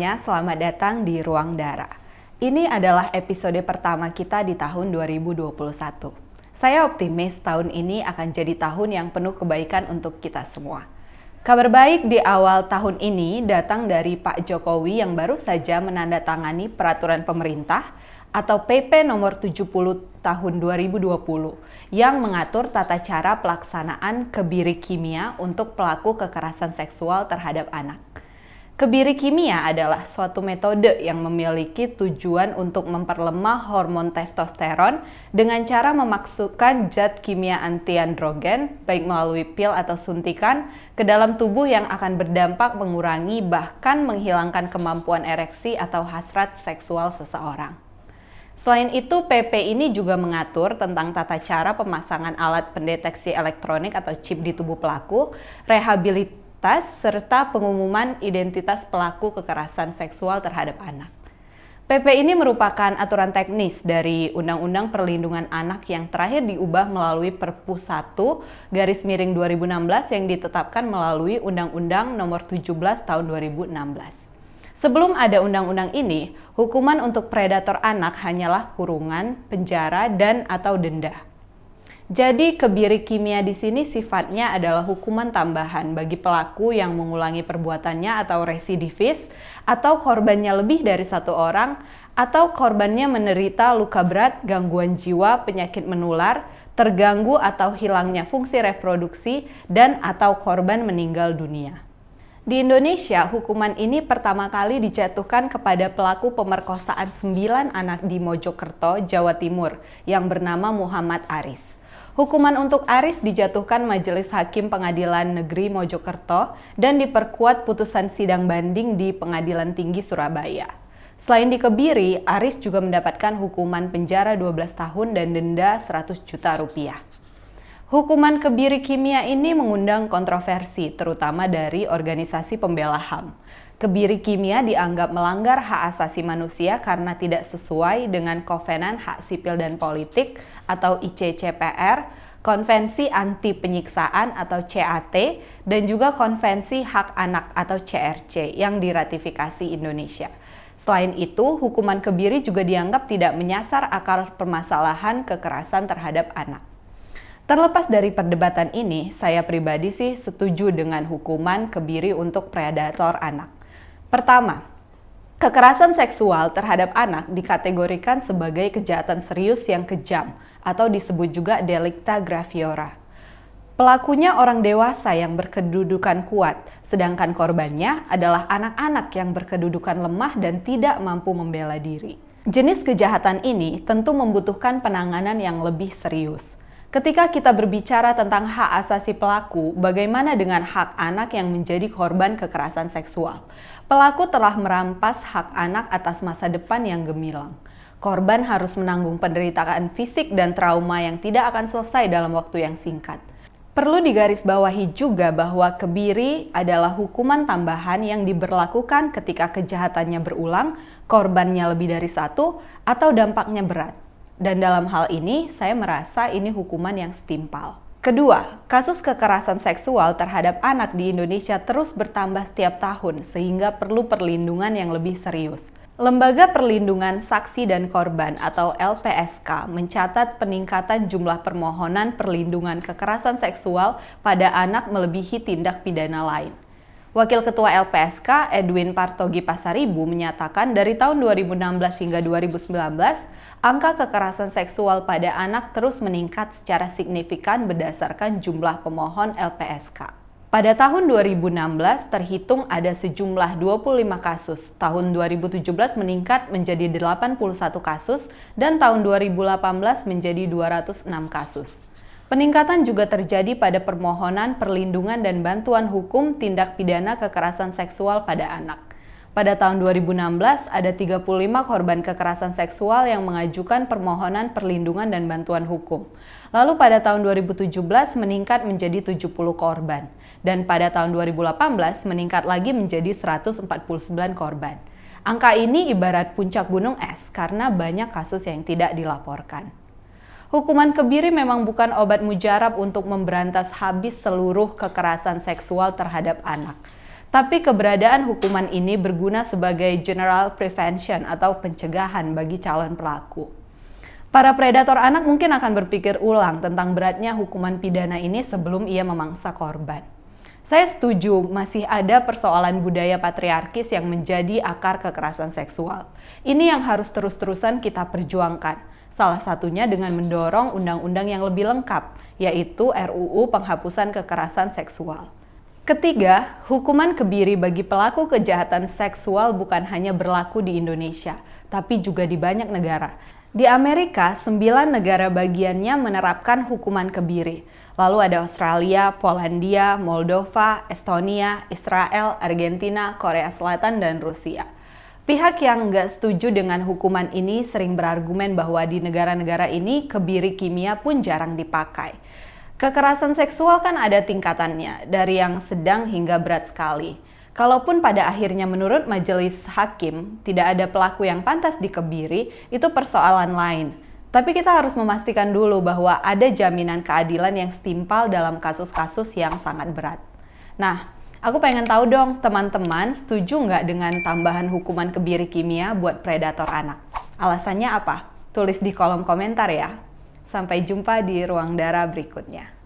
semuanya, selamat datang di Ruang Dara. Ini adalah episode pertama kita di tahun 2021. Saya optimis tahun ini akan jadi tahun yang penuh kebaikan untuk kita semua. Kabar baik di awal tahun ini datang dari Pak Jokowi yang baru saja menandatangani peraturan pemerintah atau PP nomor 70 tahun 2020 yang mengatur tata cara pelaksanaan kebiri kimia untuk pelaku kekerasan seksual terhadap anak. Kebiri kimia adalah suatu metode yang memiliki tujuan untuk memperlemah hormon testosteron dengan cara memasukkan zat kimia antiandrogen, baik melalui pil atau suntikan, ke dalam tubuh yang akan berdampak mengurangi bahkan menghilangkan kemampuan ereksi atau hasrat seksual seseorang. Selain itu, PP ini juga mengatur tentang tata cara pemasangan alat pendeteksi elektronik atau chip di tubuh pelaku, rehabilitasi, serta pengumuman identitas pelaku kekerasan seksual terhadap anak. PP ini merupakan aturan teknis dari Undang-Undang Perlindungan Anak yang terakhir diubah melalui Perpu 1/2016 yang ditetapkan melalui Undang-Undang Nomor 17 Tahun 2016. Sebelum ada undang-undang ini, hukuman untuk predator anak hanyalah kurungan, penjara, dan atau denda. Jadi kebiri kimia di sini sifatnya adalah hukuman tambahan bagi pelaku yang mengulangi perbuatannya atau residivis, atau korbannya lebih dari satu orang, atau korbannya menderita luka berat, gangguan jiwa, penyakit menular, terganggu atau hilangnya fungsi reproduksi, dan atau korban meninggal dunia. Di Indonesia, hukuman ini pertama kali dijatuhkan kepada pelaku pemerkosaan 9 anak di Mojokerto, Jawa Timur, yang bernama Muhammad Aris. Hukuman untuk Aris dijatuhkan Majelis Hakim Pengadilan Negeri Mojokerto dan diperkuat putusan sidang banding di Pengadilan Tinggi Surabaya. Selain dikebiri, Aris juga mendapatkan hukuman penjara 12 tahun dan denda 100 juta rupiah. Hukuman kebiri kimia ini mengundang kontroversi, terutama dari organisasi pembela HAM. Kebiri kimia dianggap melanggar hak asasi manusia karena tidak sesuai dengan Kovenan Hak Sipil dan Politik atau ICCPR, Konvensi Anti Penyiksaan atau CAT, dan juga Konvensi Hak Anak atau CRC yang diratifikasi Indonesia. Selain itu, hukuman kebiri juga dianggap tidak menyasar akar permasalahan kekerasan terhadap anak. Terlepas dari perdebatan ini, saya pribadi sih setuju dengan hukuman kebiri untuk predator anak. Pertama, kekerasan seksual terhadap anak dikategorikan sebagai kejahatan serius yang kejam atau disebut juga delicta graviora. Pelakunya orang dewasa yang berkedudukan kuat, sedangkan korbannya adalah anak-anak yang berkedudukan lemah dan tidak mampu membela diri. Jenis kejahatan ini tentu membutuhkan penanganan yang lebih serius. Ketika kita berbicara tentang hak asasi pelaku, bagaimana dengan hak anak yang menjadi korban kekerasan seksual? Pelaku telah merampas hak anak atas masa depan yang gemilang. Korban harus menanggung penderitaan fisik dan trauma yang tidak akan selesai dalam waktu yang singkat. Perlu digarisbawahi juga bahwa kebiri adalah hukuman tambahan yang diberlakukan ketika kejahatannya berulang, korbannya lebih dari satu, atau dampaknya berat. Dan dalam hal ini, saya merasa ini hukuman yang setimpal. Kedua, kasus kekerasan seksual terhadap anak di Indonesia terus bertambah setiap tahun sehingga perlu perlindungan yang lebih serius. Lembaga Perlindungan Saksi dan Korban atau LPSK mencatat peningkatan jumlah permohonan perlindungan kekerasan seksual pada anak melebihi tindak pidana lain. Wakil Ketua LPSK Edwin Partogi Pasaribu menyatakan dari tahun 2016 hingga 2019, angka kekerasan seksual pada anak terus meningkat secara signifikan berdasarkan jumlah pemohon LPSK. Pada tahun 2016 terhitung ada sejumlah 25 kasus, tahun 2017 meningkat menjadi 81 kasus, dan tahun 2018 menjadi 206 kasus. Peningkatan juga terjadi pada permohonan perlindungan dan bantuan hukum tindak pidana kekerasan seksual pada anak. Pada tahun 2016, ada 35 korban kekerasan seksual yang mengajukan permohonan perlindungan dan bantuan hukum. Lalu pada tahun 2017 meningkat menjadi 70 korban. Dan pada tahun 2018 meningkat lagi menjadi 149 korban. Angka ini ibarat puncak gunung es karena banyak kasus yang tidak dilaporkan. Hukuman kebiri memang bukan obat mujarab untuk memberantas habis seluruh kekerasan seksual terhadap anak. Tapi keberadaan hukuman ini berguna sebagai general prevention atau pencegahan bagi calon pelaku. Para predator anak mungkin akan berpikir ulang tentang beratnya hukuman pidana ini sebelum ia memangsa korban. Saya setuju masih ada persoalan budaya patriarkis yang menjadi akar kekerasan seksual. Ini yang harus terus-terusan kita perjuangkan. Salah satunya dengan mendorong undang-undang yang lebih lengkap, yaitu RUU Penghapusan Kekerasan Seksual. Ketiga, hukuman kebiri bagi pelaku kejahatan seksual bukan hanya berlaku di Indonesia, tapi juga di banyak negara. Di Amerika, 9 negara bagiannya menerapkan hukuman kebiri. Lalu ada Australia, Polandia, Moldova, Estonia, Israel, Argentina, Korea Selatan, dan Rusia. Pihak yang nggak setuju dengan hukuman ini sering berargumen bahwa di negara-negara ini kebiri kimia pun jarang dipakai. Kekerasan seksual kan ada tingkatannya, dari yang sedang hingga berat sekali. Kalaupun pada akhirnya menurut majelis hakim tidak ada pelaku yang pantas dikebiri, itu persoalan lain. Tapi kita harus memastikan dulu bahwa ada jaminan keadilan yang setimpal dalam kasus-kasus yang sangat berat. Nah, aku pengen tahu dong, teman-teman setuju nggak dengan tambahan hukuman kebiri kimia buat predator anak? Alasannya apa? Tulis di kolom komentar ya. Sampai jumpa di Ruang Darah berikutnya.